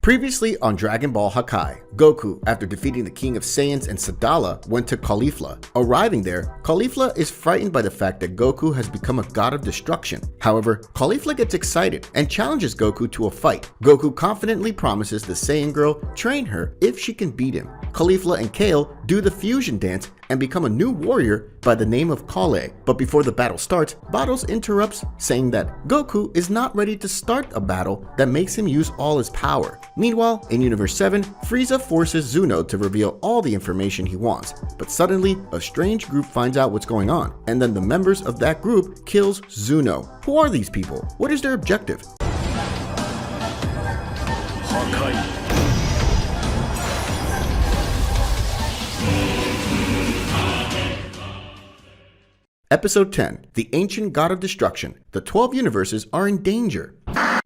Previously on Dragon Ball Hakai, Goku, after defeating the King of Saiyans and Sadala, went to Caulifla. Arriving there, Caulifla is frightened by the fact that Goku has become a god of destruction. However, Caulifla gets excited and challenges Goku to a fight. Goku confidently promises the Saiyan girl train her if she can beat him. Caulifla and Kale do the fusion dance and become a new warrior by the name of Kale. But before the battle starts, Vados interrupts, saying that Goku is not ready to start a battle that makes him use all his power. Meanwhile, in Universe 7, Frieza forces Zeno to reveal all the information he wants, but suddenly a strange group finds out what's going on, and then the members of that group kills Zeno. Who are these people? What is their objective? Hakai. Episode 10, The Ancient God of Destruction. The 12 universes are in danger.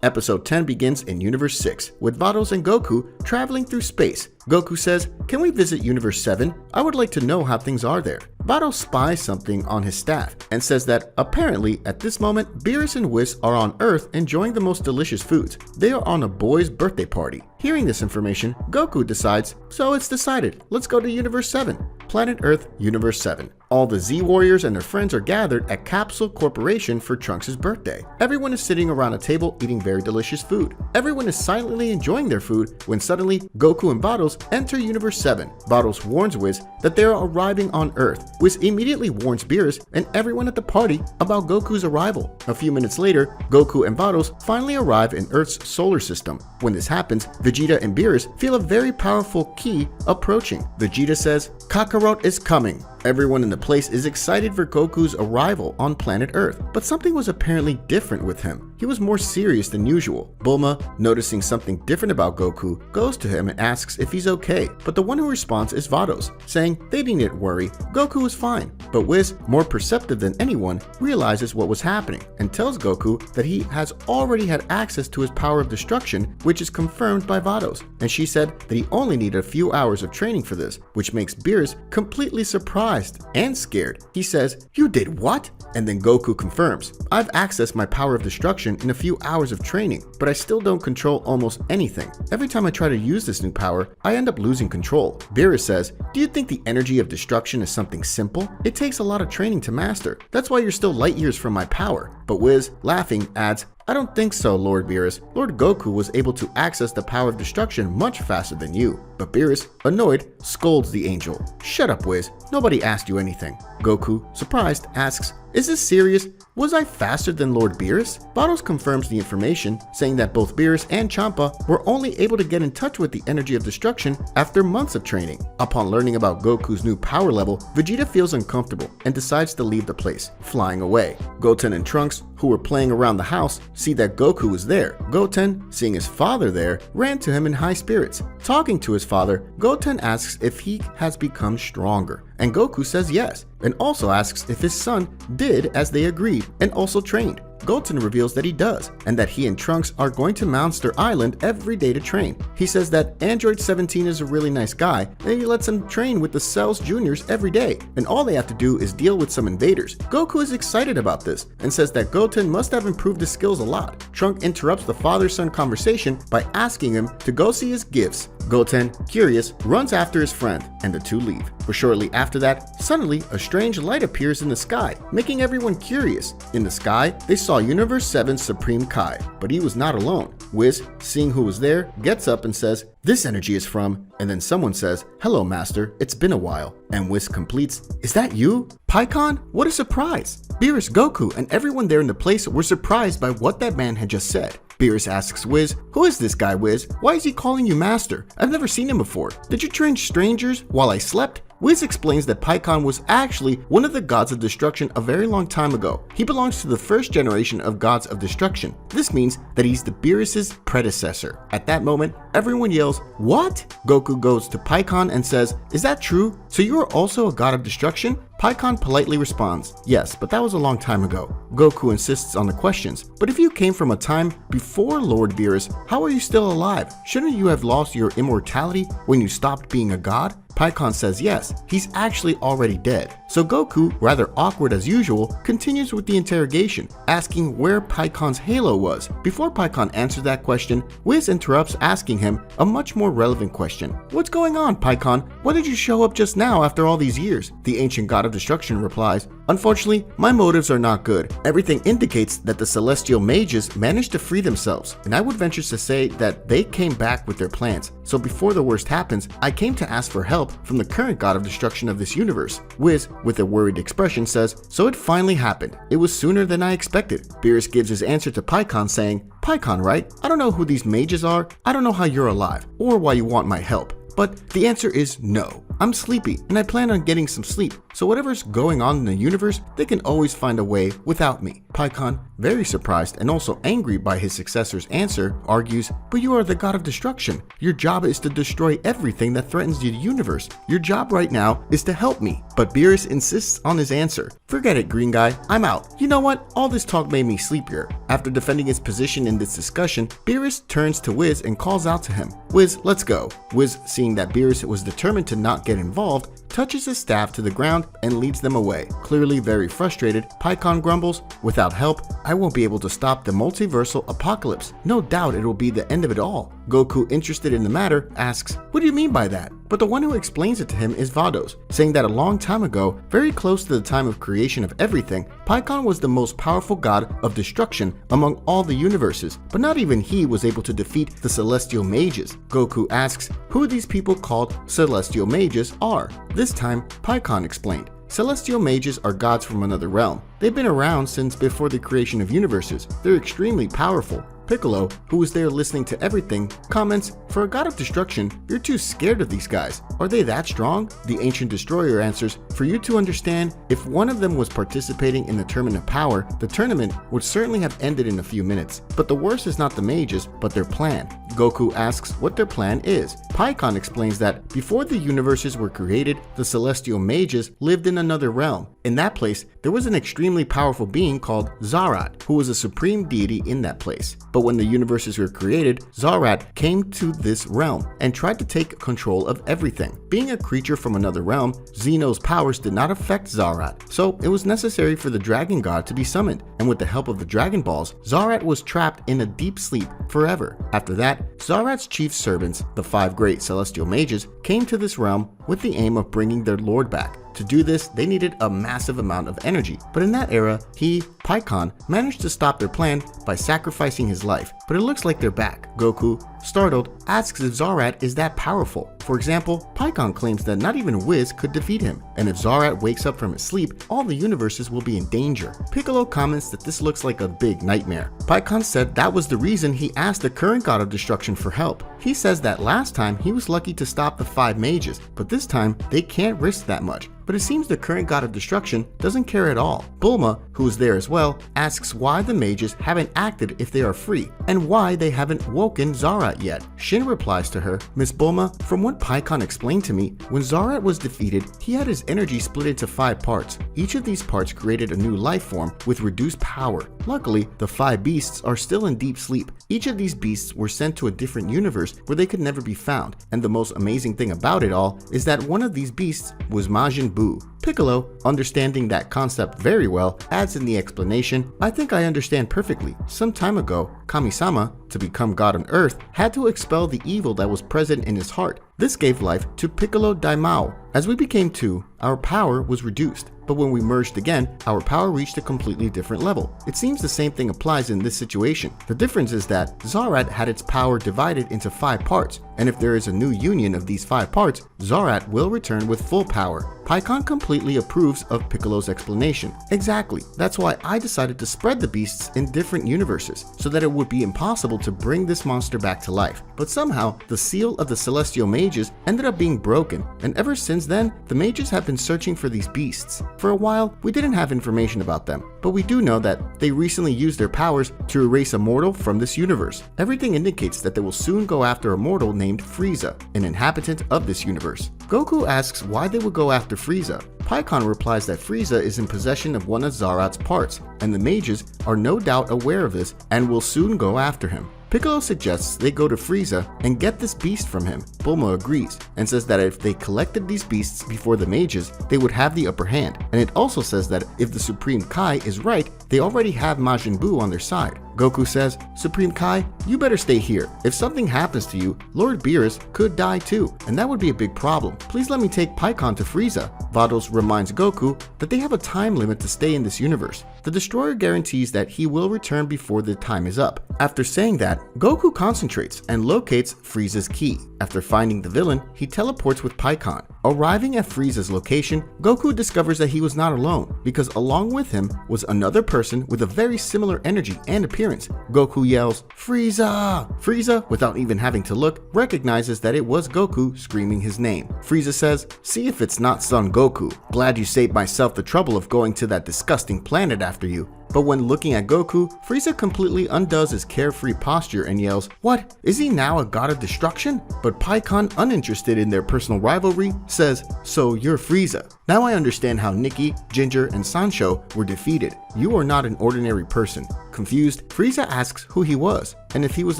Episode 10 begins in Universe 6, with Vados and Goku traveling through space. Goku says, "Can we visit Universe 7? I would like to know how things are there." Vados spies something on his staff and says that apparently at this moment, Beerus and Whis are on Earth enjoying the most delicious foods. They are on a boy's birthday party. Hearing this information, Goku decides, so it's decided, let's go to Universe 7. Planet Earth, Universe 7. All the Z-Warriors and their friends are gathered at Capsule Corporation for Trunks' birthday. Everyone is sitting around a table eating very delicious food. Everyone is silently enjoying their food when suddenly Goku and Vados enter Universe 7. Vados warns Whis that they are arriving on Earth. Whis immediately warns Beerus and everyone at the party about Goku's arrival. A few minutes later, Goku and Vados finally arrive in Earth's solar system. When this happens, Vegeta and Beerus feel a very powerful ki approaching. Vegeta says, "Kakarot is coming." Everyone in the place is excited for Goku's arrival on planet Earth, but something was apparently different with him. He was more serious than usual. Bulma, noticing something different about Goku, goes to him and asks if he's okay, but the one who responds is Vados, saying they needn't worry, Goku is fine. But Whis, more perceptive than anyone, realizes what was happening and tells Goku that he has already had access to his power of destruction, which is confirmed by Vados, and she said that he only needed a few hours of training for this, which makes Beerus completely surprised and scared. He says, "You did what?" And then Goku confirms, "I've accessed my power of destruction in a few hours of training, but I still don't control almost anything. Every time I try to use this new power, I end up losing control." Beerus says, "Do you think the energy of destruction is something simple? It takes a lot of training to master. That's why you're still light years from my power." But Whis, laughing, adds, "I don't think so, Lord Beerus. Lord Goku was able to access the power of destruction much faster than you." But Beerus, annoyed, scolds the angel. "Shut up, Whis. Nobody asked you anything." Goku, surprised, asks, "Is this serious? Was I faster than Lord Beerus?" Vados confirms the information, saying that both Beerus and Champa were only able to get in touch with the energy of destruction after months of training. Upon learning about Goku's new power level, Vegeta feels uncomfortable and decides to leave the place, flying away. Goten and Trunks, who were playing around the house, see that Goku is there. Goten, seeing his father there, ran to him in high spirits. Talking to his father, Goten asks if he has become stronger, and Goku says yes, and also asks if his son did as they agreed and also trained. Goten reveals that he does, and that he and Trunks are going to Monster Island every day to train. He says that Android 17 is a really nice guy, and he lets him train with the Cells Juniors every day, and all they have to do is deal with some invaders. Goku is excited about this, and says that Goten must have improved his skills a lot. Trunk interrupts the father-son conversation by asking him to go see his gifts. Goten, curious, runs after his friend, and the two leave. But shortly after that, suddenly a strange light appears in the sky, making everyone curious. In the sky, they saw Universe 7's Supreme Kai, but he was not alone. Whis, seeing who was there, gets up and says, "This energy is from," and then someone says, "Hello, Master, it's been a while." And Whis completes, "Is that you? Pikkon? What a surprise!" Beerus, Goku, and everyone there in the place were surprised by what that man had just said. Beerus asks Whis, "Who is this guy, Whis? Why is he calling you master? I've never seen him before. Did you train strangers while I slept?" Whis explains that Pikkon was actually one of the gods of destruction a very long time ago. He belongs to the first generation of gods of destruction. This means that he's the Beerus' predecessor. At that moment, everyone yells, "What?" Goku goes to Pikkon and says, "Is that true? So you are also a god of destruction?" Pikkon politely responds, yes, but that was a long time ago. Goku insists on the questions, but if you came from a time before Lord Beerus, how are you still alive? Shouldn't you have lost your immortality when you stopped being a god? Pikkon says yes, he's actually already dead. So Goku, rather awkward as usual, continues with the interrogation, asking where Pikkon's halo was. Before Pikkon answers that question, Whis interrupts, asking him a much more relevant question. What's going on, Pikkon? Why did you show up just now after all these years? The ancient god of destruction replies, unfortunately, my motives are not good. Everything indicates that the celestial mages managed to free themselves, and I would venture to say that they came back with their plans. So before the worst happens, I came to ask for help from the current god of destruction of this universe. Whis, with a worried expression, says, so it finally happened. It was sooner than I expected. Beerus gives his answer to Pikkon saying, Pikkon, right? I don't know who these mages are, I don't know how you're alive, or why you want my help. But the answer is no. I'm sleepy and I plan on getting some sleep, so whatever's going on in the universe, they can always find a way without me. Pikkon, very surprised and also angry by his successor's answer, argues, but you are the god of destruction. Your job is to destroy everything that threatens the universe. Your job right now is to help me. But Beerus insists on his answer. Forget it, green guy, I'm out. You know what? All this talk made me sleepier. After defending his position in this discussion, Beerus turns to Whis and calls out to him, Whis, let's go. Whis, seeing that Beerus was determined to not get involved, touches his staff to the ground and leads them away. Clearly very frustrated, Pikkon grumbles, without help, I won't be able to stop the multiversal apocalypse. No doubt it will be the end of it all. Goku, interested in the matter, asks, what do you mean by that? But the one who explains it to him is Vados, saying that a long time ago, very close to the time of creation of everything, Pikkon was the most powerful god of destruction among all the universes, but not even he was able to defeat the celestial mages. Goku asks who these people called celestial mages are. This time, Pikkon explained. Celestial mages are gods from another realm. They've been around since before the creation of universes. They're extremely powerful. Piccolo, who was there listening to everything, comments, for a god of destruction, you're too scared of these guys. Are they that strong? The ancient destroyer answers, for you to understand, if one of them was participating in the tournament of power, the tournament would certainly have ended in a few minutes. But the worst is not the mages, but their plan. Goku asks what their plan is. Pikkon explains that before the universes were created, the celestial mages lived in another realm. In that place, there was an extremely powerful being called Zarat, who was a supreme deity in that place. But when the universes were created, Zarat came to this realm and tried to take control of everything. Being a creature from another realm, Zeno's powers did not affect Zarat, so it was necessary for the dragon god to be summoned, and with the help of the Dragon Balls, Zarat was trapped in a deep sleep forever. After that, Zarat's chief servants, the 5 great celestial mages, came to this realm with the aim of bringing their lord back. To do this, they needed a massive amount of energy, but in that era, Pikkon, managed to stop their plan by sacrificing his life, but it looks like they're back. Goku, startled, asks if Zarat is that powerful. For example, Pikkon claims that not even Whis could defeat him, and if Zarat wakes up from his sleep, all the universes will be in danger. Piccolo comments that this looks like a big nightmare. Pikkon said that was the reason he asked the current god of destruction for help. He says that last time he was lucky to stop the 5 mages, but this time they can't risk that much. But it seems the current god of destruction doesn't care at all. Bulma, who is there as well, asks why the mages haven't acted if they are free, and why they haven't woken Zarat yet. Shin replies to her, Miss Bulma, from what Pikkon explained to me, when Zarat was defeated, he had his energy split into 5 parts. Each of these parts created a new life form with reduced power. Luckily, the 5 beasts are still in deep sleep. Each of these beasts were sent to a different universe where they could never be found, and the most amazing thing about it all is that one of these beasts was Majin Buu. Piccolo, understanding that concept very well, adds in the explanation, I think I understand perfectly. Some time ago, Kami-sama, to become God on Earth, had to expel the evil that was present in his heart. This gave life to Piccolo Daimao. As we became 2, our power was reduced. But when we merged again, our power reached a completely different level. It seems the same thing applies in this situation. The difference is that Zarat had its power divided into 5 parts, and if there is a new union of these 5 parts, Zarat will return with full power. Pikkon completely approves of Piccolo's explanation. Exactly, that's why I decided to spread the beasts in different universes, so that it would be impossible to bring this monster back to life. But somehow, the seal of the celestial mages ended up being broken, and ever since then, the mages have been searching for these beasts. For a while, we didn't have information about them, but we do know that they recently used their powers to erase a mortal from this universe. Everything indicates that they will soon go after a mortal named named Frieza, an inhabitant of this universe. Goku asks why they would go after Frieza. Pikkon replies that Frieza is in possession of one of Zarat's parts, and the mages are no doubt aware of this and will soon go after him. Piccolo suggests they go to Frieza and get this beast from him. Bulma agrees and says that if they collected these beasts before the mages, they would have the upper hand, and it also says that if the Supreme Kai is right, they already have Majin Buu on their side. Goku says, "Supreme Kai, you better stay here. If something happens to you, Lord Beerus could die too, and that would be a big problem. Please let me take Pikkon to Frieza." Vados reminds Goku that they have a time limit to stay in this universe. The Destroyer guarantees that he will return before the time is up. After saying that, Goku concentrates and locates Frieza's key. After finding the villain, he teleports with Pikkon. Arriving at Frieza's location, Goku discovers that he was not alone, because along with him was another person with a very similar energy and appearance. Goku yells, "Frieza!" Frieza, without even having to look, recognizes that it was Goku screaming his name. Frieza says, "See if it's not Son Goku. Glad you saved myself the trouble of going to that disgusting planet after you." But when looking at Goku, Frieza completely undoes his carefree posture and yells, "What? Is he now a god of destruction?" But Pikkon, uninterested in their personal rivalry, says, "So you're Frieza. Now I understand how Nikki, Ginger, and Sancho were defeated. You are not an ordinary person." Confused, Frieza asks who he was, and if he was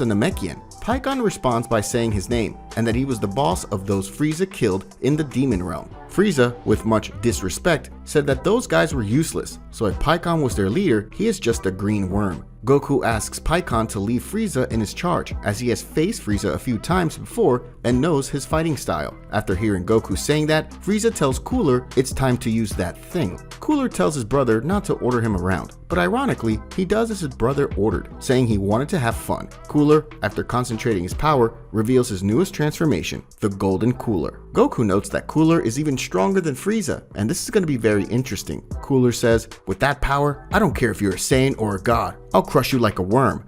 a Namekian. Pikkon responds by saying his name, and that he was the boss of those Frieza killed in the demon realm. Frieza, with much disrespect, said that those guys were useless, so if Pikkon was their leader, he is just a green worm. Goku asks Pikkon to leave Frieza in his charge, as he has faced Frieza a few times before and knows his fighting style. After hearing Goku saying that, Frieza tells Cooler it's time to use that thing. Cooler tells his brother not to order him around, but ironically, he does as his brother ordered, saying he wanted to have fun. Cooler, after concentrating his power, reveals his newest transformation, the Golden Cooler. Goku notes that Cooler is even stronger than Frieza, and this is going to be very interesting. Cooler says, "With that power, I don't care if you're a Saiyan or a god. I'll crush you like a worm."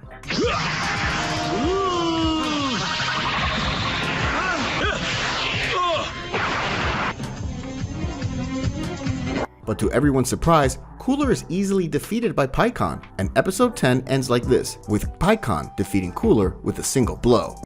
But to everyone's surprise, Cooler is easily defeated by Pikkon, and episode 10 ends like this, with Pikkon defeating Cooler with a single blow.